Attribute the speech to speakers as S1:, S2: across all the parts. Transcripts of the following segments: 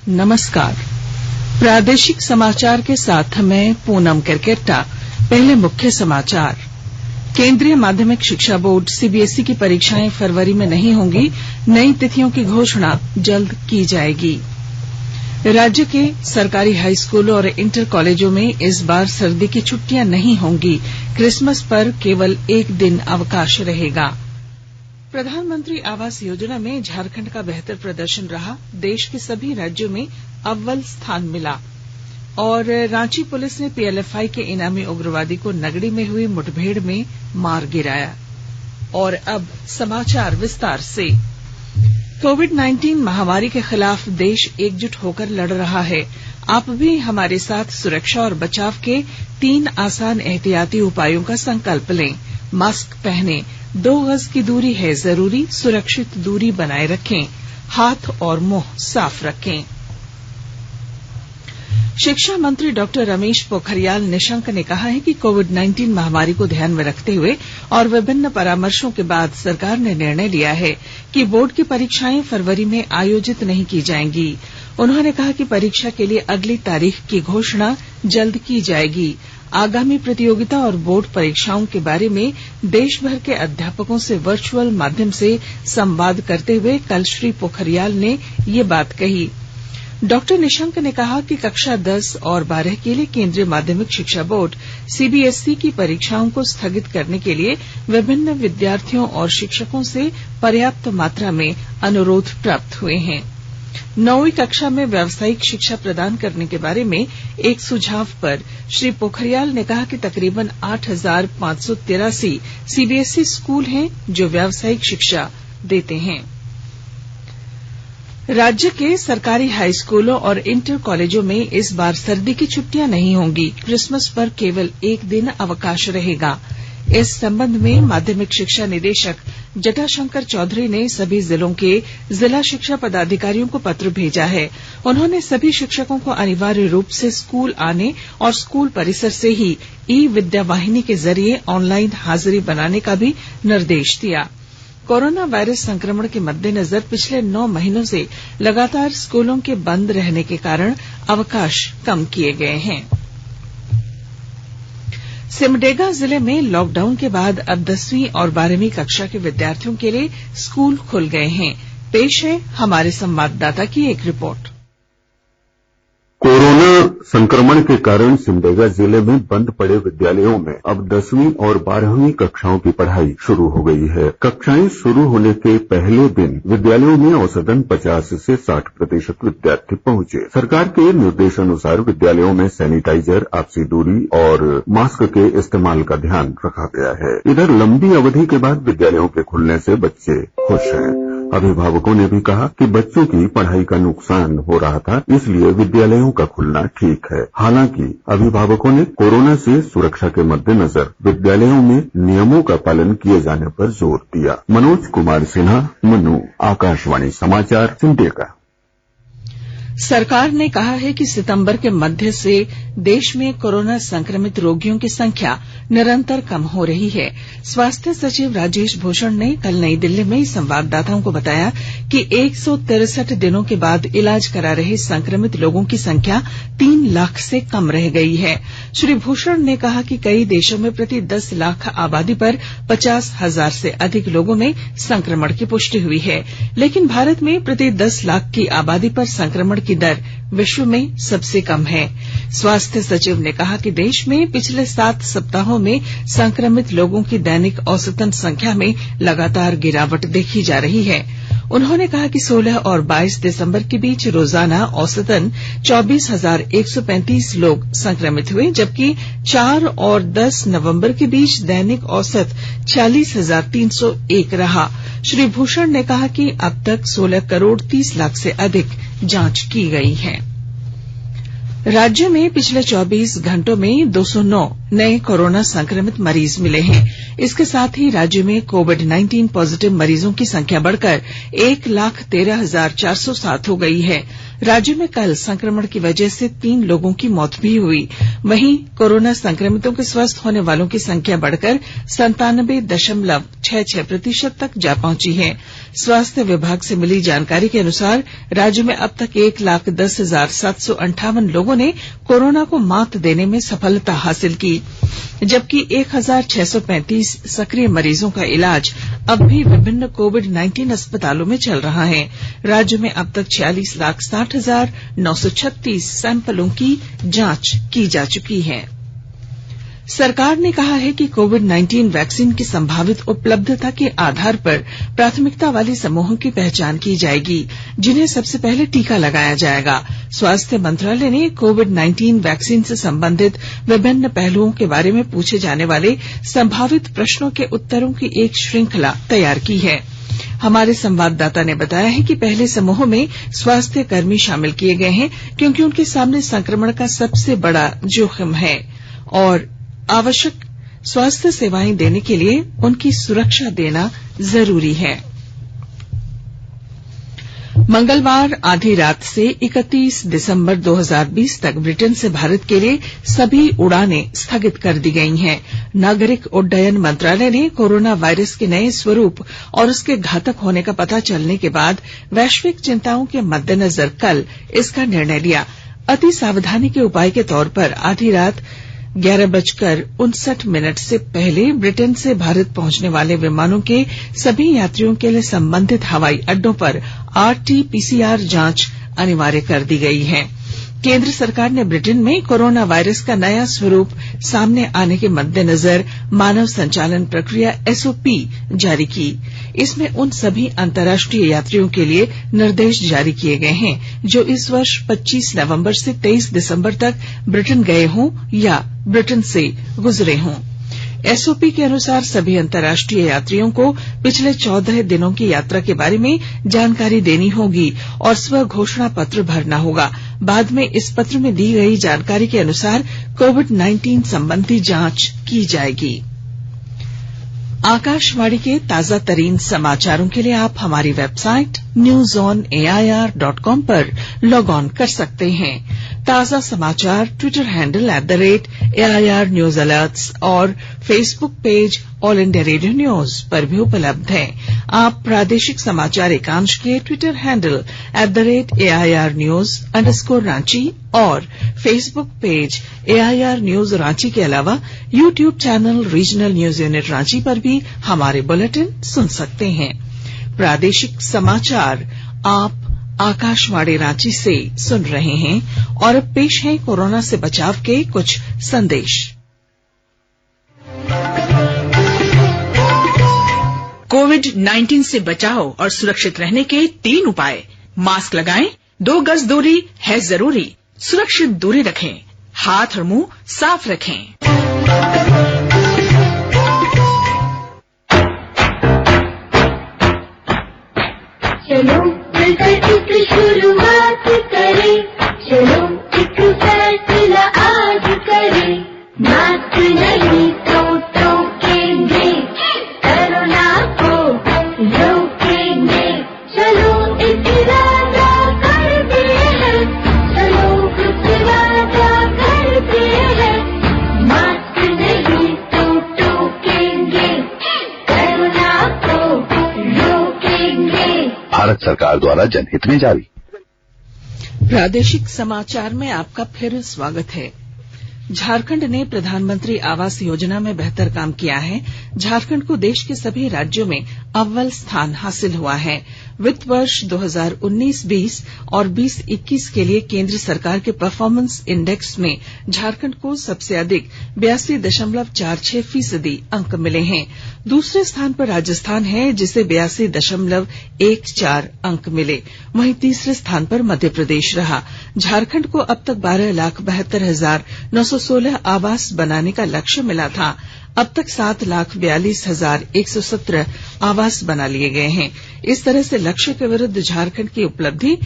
S1: नमस्कार। प्रादेशिक समाचार के साथ मैं पूनम करकेट्टा। पहले मुख्य समाचार। केंद्रीय माध्यमिक शिक्षा बोर्ड सीबीएसई की परीक्षाएं फरवरी में नहीं होंगी। नई तिथियों की घोषणा जल्द की जाएगी। राज्य के सरकारी हाई स्कूलों और इंटर कॉलेजों में इस बार सर्दी की छुट्टियां नहीं होंगी। क्रिसमस पर केवल एक दिन अवकाश रहेगा। प्रधानमंत्री आवास योजना में झारखंड का बेहतर प्रदर्शन रहा। देश के सभी राज्यों में अव्वल स्थान मिला। और रांची पुलिस ने पीएलएफआई के इनामी उग्रवादी को नगड़ी में हुई मुठभेड़ में मार गिराया। और अब समाचार विस्तार से। कोविड-19 महामारी के खिलाफ देश एकजुट होकर लड़ रहा है। आप भी हमारे साथ सुरक्षा और बचाव के 3 आसान एहतियाती उपायों का संकल्प लें। मास्क पहनें, 2 गज की दूरी है जरूरी, सुरक्षित दूरी बनाए रखें, हाथ और मुंह साफ रखें। शिक्षा मंत्री डॉक्टर रमेश पोखरियाल निशंक ने कहा है कि कोविड-19 महामारी को ध्यान में रखते हुए और विभिन्न परामर्शों के बाद सरकार ने निर्णय लिया है कि बोर्ड की परीक्षाएं फरवरी में आयोजित नहीं की जाएंगी। उन्होंने कहा कि परीक्षा के लिए अगली तारीख की घोषणा जल्द की जाएगी। आगामी प्रतियोगिता और बोर्ड परीक्षाओं के बारे में देश भर के अध्यापकों से वर्चुअल माध्यम से संवाद करते हुए कल श्री पोखरियाल ने ये बात कही। डॉक्टर निशंक ने कहा कि कक्षा 10 और 12 के लिए केंद्रीय माध्यमिक शिक्षा बोर्ड सीबीएसई की परीक्षाओं को स्थगित करने के लिए विभिन्न विद्यार्थियों और शिक्षकों से पर्याप्त मात्रा में अनुरोध प्राप्त हुए हैं। 9वीं कक्षा में व्यावसायिक शिक्षा प्रदान करने के बारे में एक सुझाव पर श्री पोखरियाल ने कहा कि तकरीबन 8,583 सीबीएसई स्कूल हैं जो व्यावसायिक शिक्षा देते हैं। राज्य के सरकारी हाई स्कूलों और इंटर कॉलेजों में इस बार सर्दी की छुट्टियां नहीं होंगी। क्रिसमस पर केवल एक दिन अवकाश रहेगा। इस संबंध में माध्यमिक शिक्षा निदेशक जटाशंकर चौधरी ने सभी जिलों के जिला शिक्षा पदाधिकारियों को पत्र भेजा है। उन्होंने सभी शिक्षकों को अनिवार्य रूप से स्कूल आने और स्कूल परिसर से ही ई विद्या वाहिनी के जरिए ऑनलाइन हाजिरी बनाने का भी निर्देश दिया। कोरोना वायरस संक्रमण के मद्देनजर पिछले 9 महीनों से लगातार स्कूलों के बंद रहने के कारण अवकाश कम किए गए हैं। सिमडेगा जिले में लॉकडाउन के बाद अब 10वीं और 12वीं कक्षा के विद्यार्थियों के लिए स्कूल खुल गए हैं। पेश है हमारे संवाददाता की एक रिपोर्ट।
S2: कोरोना संक्रमण के कारण सिमडेगा जिले में बंद पड़े विद्यालयों में अब 10वीं और 12वीं कक्षाओं की पढ़ाई शुरू हो गई है। कक्षाएं शुरू होने के पहले दिन विद्यालयों में औसतन 50 से 60% विद्यार्थी पहुंचे। सरकार के निर्देशानुसार विद्यालयों में सैनिटाइजर, आपसी दूरी और मास्क के इस्तेमाल का ध्यान रखा गया है। इधर लंबी अवधि के बाद विद्यालयों के खुलने से बच्चे खुश हैं। अभिभावकों ने भी कहा कि बच्चों की पढ़ाई का नुकसान हो रहा था, इसलिए विद्यालयों का खुलना ठीक है। हालांकि अभिभावकों ने कोरोना से सुरक्षा के मद्देनजर विद्यालयों में नियमों का पालन किए जाने पर जोर दिया। मनोज कुमार सिन्हा, मनु, आकाशवाणी समाचार, सिमडेगा।
S1: सरकार ने कहा है कि सितंबर के मध्य से देश में कोरोना संक्रमित रोगियों की संख्या निरंतर कम हो रही है। स्वास्थ्य सचिव राजेश भूषण ने कल नई दिल्ली में संवाददाताओं को बताया कि 163 दिनों के बाद इलाज करा रहे संक्रमित लोगों की संख्या 3 लाख से कम रह गई है। श्री भूषण ने कहा कि कई देशों में प्रति 10 लाख आबादी पर 50,000 से अधिक लोगों में संक्रमण की पुष्टि हुई है, लेकिन भारत में प्रति 10 लाख की आबादी पर संक्रमण की दर विश्व में सबसे कम है। स्वास्थ्य सचिव ने कहा कि देश में पिछले 7 सप्ताहों में संक्रमित लोगों की दैनिक औसतन संख्या में लगातार गिरावट देखी जा रही है। उन्होंने कहा कि 16 और 22 दिसंबर के बीच रोजाना औसतन 24,135 लोग संक्रमित हुए, जबकि 4 और 10 नवंबर के बीच दैनिक औसत 46,301 रहा। श्री भूषण ने कहा कि अब तक 16 करोड़ 30 लाख से अधिक जांच की गई है। राज्य में पिछले 24 घंटों में 209 नए कोरोना संक्रमित मरीज मिले हैं। इसके साथ ही राज्य में कोविड-19 पॉजिटिव मरीजों की संख्या बढ़कर 1,13,407 हो गई है। राज्य में कल संक्रमण की वजह से 3 लोगों की मौत भी हुई। वहीं कोरोना संक्रमितों के स्वस्थ होने वालों की संख्या बढ़कर 97.66% तक जा पहुंची है। स्वास्थ्य विभाग से मिली जानकारी के अनुसार राज्य में अब तक 1,10,758 लोगों ने कोरोना को मात देने में सफलता हासिल की, जबकि 1,635 सक्रिय मरीजों का इलाज अब भी विभिन्न कोविड-19 अस्पतालों में चल रहा है। राज्य में अब तक 46,60,936 सैंपलों की जांच की जा चुकी है। सरकार ने कहा है कि कोविड-19 वैक्सीन की संभावित उपलब्धता के आधार पर प्राथमिकता वाले समूहों की पहचान की जाएगी, जिन्हें सबसे पहले टीका लगाया जाएगा। स्वास्थ्य मंत्रालय ने कोविड-19 वैक्सीन से संबंधित विभिन्न पहलुओं के बारे में पूछे जाने वाले संभावित प्रश्नों के उत्तरों की एक श्रृंखला तैयार की है। हमारे संवाददाता ने बताया है कि पहले समूह में स्वास्थ्य कर्मी शामिल किए गए हैं, क्योंकि उनके सामने संक्रमण का सबसे बड़ा जोखिम है और आवश्यक स्वास्थ्य सेवाएं देने के लिए उनकी सुरक्षा देना जरूरी है। मंगलवार आधी रात से 31 दिसंबर 2020 तक ब्रिटेन से भारत के लिए सभी उड़ानें स्थगित कर दी गई हैं। नागरिक उड्डयन मंत्रालय ने कोरोना वायरस के नए स्वरूप और उसके घातक होने का पता चलने के बाद वैश्विक चिंताओं के मद्देनजर कल इसका निर्णय लिया। अति सावधानी के उपाय के तौर पर आधी रात 11:59 से पहले ब्रिटेन से भारत पहुंचने वाले विमानों के सभी यात्रियों के लिए संबंधित हवाई अड्डों पर RT-PCR जांच अनिवार्य कर दी गई है। केंद्र सरकार ने ब्रिटेन में कोरोना वायरस का नया स्वरूप सामने आने के मद्देनजर मानव संचालन प्रक्रिया SOP जारी की। इसमें उन सभी अंतर्राष्ट्रीय यात्रियों के लिए निर्देश जारी किए गए हैं जो इस वर्ष 25 नवंबर से 23 दिसंबर तक ब्रिटेन गए हों या ब्रिटेन से गुजरे हों। SOP के अनुसार सभी अंतर्राष्ट्रीय यात्रियों को पिछले 14 दिनों की यात्रा के बारे में जानकारी देनी होगी और स्व घोषणा पत्र भरना होगा। बाद में इस पत्र में दी गई जानकारी के अनुसार कोविड-19 संबंधी जांच की जाएगी। आकाशवाणी के ताजा तरीन समाचारों के लिए आप हमारी वेबसाइट newsonair.com पर लॉग ऑन कर सकते हैं। ताजा समाचार Twitter handle @AIR News Alerts और Facebook page all India radio news पर भी उपलब्ध है। आप प्रादेशिक समाचार एकांश के ट्विटर हैंडल @AIR News_रांची और Facebook page AIR News Ranchi के अलावा YouTube channel regional news unit Ranchi पर भी हमारे बुलेटिन सुन सकते हैं। प्रादेशिक समाचार आप आकाशवाणी रांची से सुन रहे हैं और अब पेश है कोरोना से बचाव के कुछ संदेश।
S3: कोविड-19 से बचाव और सुरक्षित रहने के 3 उपाय। मास्क लगाएं, 2 गज दूरी है जरूरी, सुरक्षित दूरी रखें, हाथ और मुंह साफ रखें।
S4: चलो मिलकर एक शुरुआत करें, चलो एक फैसला आज करें, मास्क नहीं तो टोकेंगे, कोरोना को रोकेंगे, चलो एक इरादा करते हैं, चलो कुछ वादा करते हैं, मास्क नहीं तो टोकेंगे, कोरोना को रोकेंगे।
S5: भारत सरकार द्वारा जनहित में जारी।
S1: प्रादेशिक समाचार में आपका फिर स्वागत है। झारखंड ने प्रधानमंत्री आवास योजना में बेहतर काम किया है। झारखंड को देश के सभी राज्यों में अव्वल स्थान हासिल हुआ है। वित्त वर्ष 2019-20 और 2021 के लिए केंद्र सरकार के परफॉर्मेंस इंडेक्स में झारखंड को सबसे अधिक 82.46% अंक मिले हैं। दूसरे स्थान पर राजस्थान है, जिसे 82.14 अंक मिले। वहीं तीसरे स्थान पर मध्य प्रदेश रहा। झारखंड को अब तक 12,72,916 आवास बनाने का लक्ष्य मिला था। अब तक 7,42,117 आवास बना लिए गए हैं। इस तरह से लक्ष्य के विरुद्ध झारखंड की उपलब्धि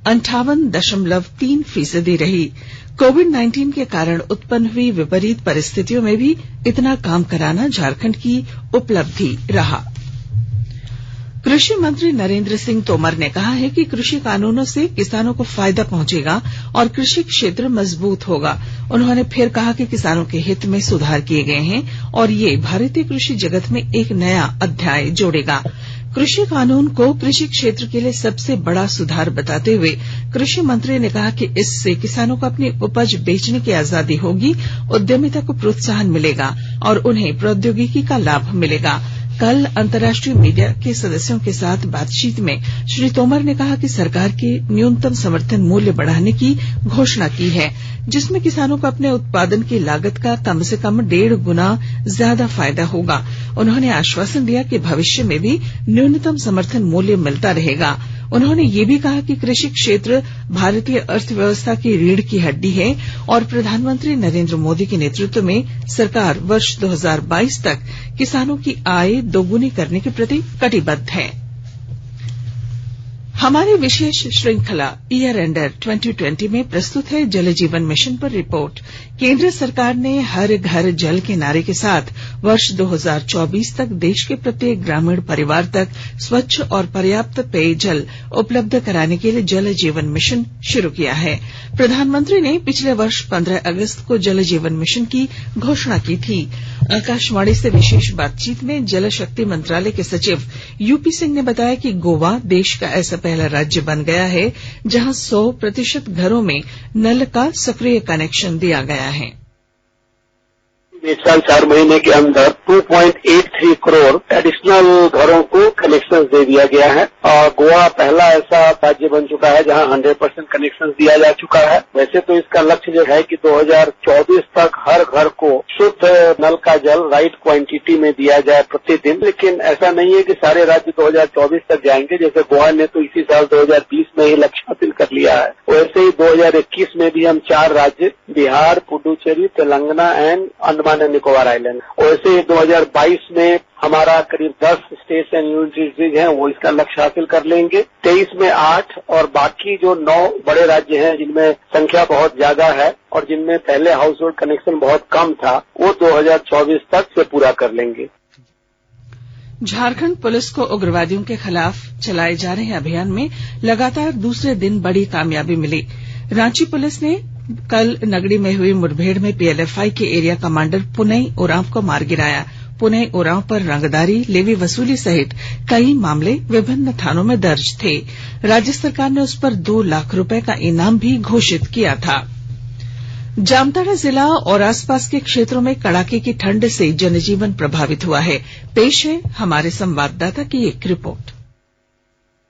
S1: 58.3% रही। कोविड-19 के कारण उत्पन्न हुई विपरीत परिस्थितियों में भी इतना काम कराना झारखंड की उपलब्धि रहा। कृषि मंत्री नरेंद्र सिंह तोमर ने कहा है कि कृषि कानूनों से किसानों को फायदा पहुंचेगा और कृषि क्षेत्र मजबूत होगा। उन्होंने फिर कहा कि किसानों के हित में सुधार किए गए हैं और ये भारतीय कृषि जगत में एक नया अध्याय जोड़ेगा। कृषि कानून को कृषि क्षेत्र के लिए सबसे बड़ा सुधार बताते हुए कृषि मंत्री ने कहा कि इससे किसानों को अपनी उपज बेचने की आजादी होगी, उद्यमिता को प्रोत्साहन मिलेगा और उन्हें प्रौद्योगिकी का लाभ मिलेगा। कल अंतर्राष्ट्रीय मीडिया के सदस्यों के साथ बातचीत में श्री तोमर ने कहा कि सरकार के न्यूनतम समर्थन मूल्य बढ़ाने की घोषणा की है, जिसमें किसानों को अपने उत्पादन की लागत का कम से कम 1.5 गुना ज्यादा फायदा होगा। उन्होंने आश्वासन दिया कि भविष्य में भी न्यूनतम समर्थन मूल्य मिलता रहेगा। उन्होंने ये भी कहा कि कृषि क्षेत्र भारतीय अर्थव्यवस्था की रीढ़ की हड्डी है और प्रधानमंत्री नरेंद्र मोदी के नेतृत्व में सरकार वर्ष 2022 तक किसानों की आय दोगुनी करने के प्रति कटिबद्ध है। हमारी विशेष श्रृंखला ईयर एंडर 2020 में प्रस्तुत है जल जीवन मिशन पर रिपोर्ट। केंद्र सरकार ने हर घर जल के नारे के साथ वर्ष 2024 तक देश के प्रत्येक ग्रामीण परिवार तक स्वच्छ और पर्याप्त पेयजल उपलब्ध कराने के लिए जल जीवन मिशन शुरू किया है। प्रधानमंत्री ने पिछले वर्ष 15 अगस्त को जल जीवन मिशन की घोषणा की थी। आकाशवाणी से विशेष बातचीत में जल शक्ति मंत्रालय के सचिव यूपी सिंह ने बताया कि गोवा देश का ऐसा पहला राज्य बन गया है जहां 100% घरों में नल का सक्रिय कनेक्शन दिया गया है।
S6: इस साल 4 महीने के अंदर 2.83 करोड़ एडिशनल घरों को कनेक्शन दे दिया गया है और गोवा पहला ऐसा राज्य बन चुका है जहां 100% कनेक्शन दिया जा चुका है। वैसे तो इसका लक्ष्य जो है कि 2024 तक हर घर को शुद्ध नल का जल राइट क्वांटिटी में दिया जाए प्रतिदिन, लेकिन ऐसा नहीं है कि सारे राज्य 2024 तक जाएंगे। जैसे गोवा ने तो इसी साल 2020 में ही लक्ष्य हासिल कर लिया है, वैसे ही 2021 में भी हम 4 राज्य Bihar, Puducherry, Telangana and Andaman and Nicobar island, वैसे ही 2022 में हमारा करीब 10 स्टेट्स एंड यूनियन टेरिटरीज हैं वो इसका लक्ष्य हासिल कर लेंगे। 23 में 8 और बाकी जो 9 बड़े राज्य हैं जिनमें संख्या बहुत ज्यादा है और जिनमें पहले हाउस होल्ड कनेक्शन बहुत कम था, वो 2024 तक से पूरा कर लेंगे।
S1: झारखंड पुलिस को उग्रवादियों के खिलाफ चलाए जा रहे अभियान में लगातार दूसरे दिन बड़ी कामयाबी मिली। रांची पुलिस ने कल नगड़ी में हुई मुठभेड़ में पीएलएफआई के एरिया कमांडर पुनई उरांव को मार गिराया। पुनई उरांव पर रंगदारी, लेवी वसूली सहित कई मामले विभिन्न थानों में दर्ज थे। राज्य सरकार ने उस पर 2 लाख रुपए का इनाम भी घोषित किया था। जामताड़ा जिला और आसपास के क्षेत्रों में कड़ाके की ठंड से जनजीवन प्रभावित हुआ है। पेश है हमारे संवाददाता की एक रिपोर्ट।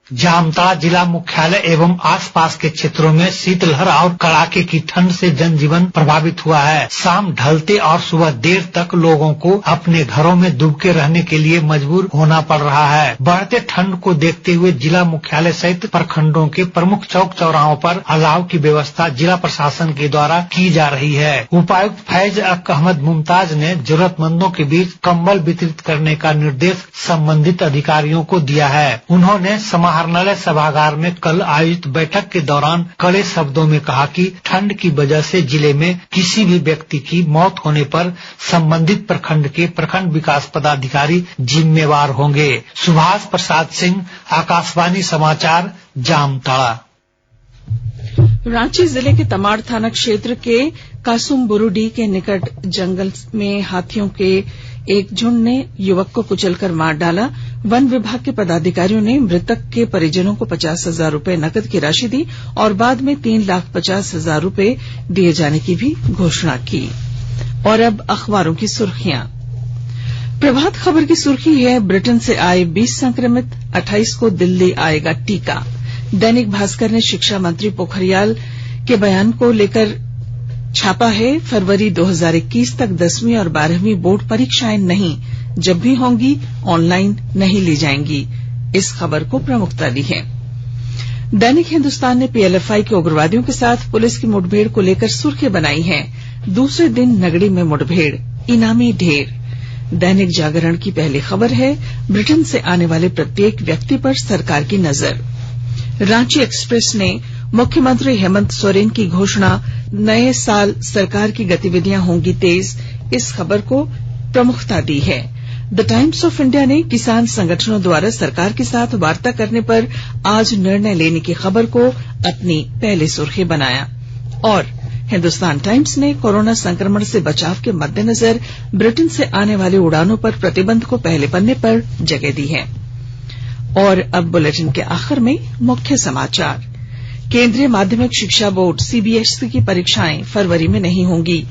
S7: जामताड़ा जिला मुख्यालय एवं आसपास के क्षेत्रों में शीतलहर और कड़ाके की ठंड से जनजीवन प्रभावित हुआ है। शाम ढलते और सुबह देर तक लोगों को अपने घरों में दुबके रहने के लिए मजबूर होना पड़ रहा है। बढ़ते ठंड को देखते हुए जिला मुख्यालय सहित प्रखंडों के प्रमुख चौक चौराहों पर अलाव की व्यवस्था जिला प्रशासन के द्वारा की जा रही है। उपायुक्त फैज अहमद मुमताज ने जरूरतमंदों के बीच कंबल वितरित करने का निर्देश संबंधित अधिकारियों को दिया है। उन्होंने समाहरणालय सभागार में कल आयोजित बैठक के दौरान कड़े शब्दों में कहा कि ठंड की वजह से जिले में किसी भी व्यक्ति की मौत होने पर संबंधित प्रखंड के प्रखंड विकास पदाधिकारी जिम्मेवार होंगे। सुभाष प्रसाद सिंह, आकाशवाणी समाचार, जामताड़ा।
S1: रांची जिले के तमाड़ थाना क्षेत्र के कासुमबुरुडी के निकट जंगल में हाथियों के एक झुंड ने युवक को कुचलकर मार डाला। वन विभाग के पदाधिकारियों ने मृतक के परिजनों को 50,000 रुपए नकद की राशि दी और बाद में 3,50,000 रुपए दिए जाने की भी घोषणा की। और अब अखबारों की सुर्खियां। प्रभात खबर की सुर्खी है, ब्रिटेन से आए 20 संक्रमित, 28 को दिल्ली आएगा टीका। दैनिक भास्कर ने शिक्षा मंत्री पोखरियाल के बयान को लेकर छापा है, फरवरी 2021 तक 10वीं और 12वीं बोर्ड परीक्षाएं नहीं, जब भी होंगी ऑनलाइन नहीं ली जाएंगी। इस खबर को प्रमुखता दी है। दैनिक हिंदुस्तान ने पीएलएफआई के उग्रवादियों के साथ पुलिस की मुठभेड़ को लेकर सुर्खी बनाई है, दूसरे दिन नगड़ी में मुठभेड़, इनामी ढेर। दैनिक जागरण की पहली खबर है, ब्रिटेन से आने वाले प्रत्येक व्यक्ति पर सरकार की नजर। रांची एक्सप्रेस ने मुख्यमंत्री हेमंत सोरेन की घोषणा, नए साल सरकार की गतिविधियां होंगी तेज, इस खबर को प्रमुखता दी है। द टाइम्स ऑफ इंडिया ने किसान संगठनों द्वारा सरकार के साथ वार्ता करने पर आज निर्णय लेने की खबर को अपनी पहली सुर्खी बनाया। और हिंदुस्तान टाइम्स ने कोरोना संक्रमण से बचाव के मद्देनजर ब्रिटेन से आने वाली उड़ानों पर प्रतिबंध को पहले पन्ने पर जगह दी है। और अब बुलेटिन के आखिर में मुख्य समाचार। केंद्रीय माध्यमिक शिक्षा बोर्ड सीबीएसई की परीक्षाएं फरवरी में नहीं होंगी,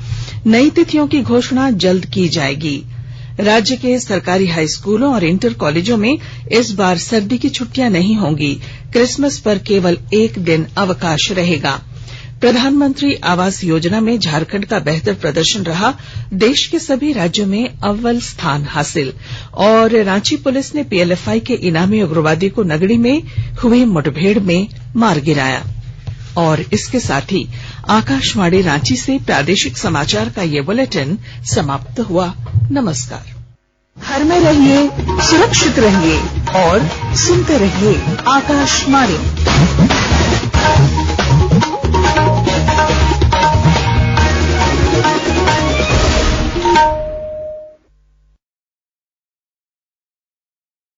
S1: नई तिथियों की घोषणा जल्द की जाएगी। राज्य के सरकारी हाई स्कूलों और इंटर कॉलेजों में इस बार सर्दी की छुट्टियां नहीं होंगी, क्रिसमस पर केवल एक दिन अवकाश रहेगा। प्रधानमंत्री आवास योजना में झारखंड का बेहतर प्रदर्शन रहा, देश के सभी राज्यों में अव्वल स्थान हासिल। और रांची पुलिस ने पीएलएफआई के इनामी उग्रवादी को नगड़ी में हुई मुठभेड़ में मार गिराया। और इसके साथ ही आकाशवाणी रांची से प्रादेशिक समाचार का ये बुलेटिन समाप्त हुआ। नमस्कार। घर में रहिए, सुरक्षित रहिए और सुनते रहिए आकाशवाणी।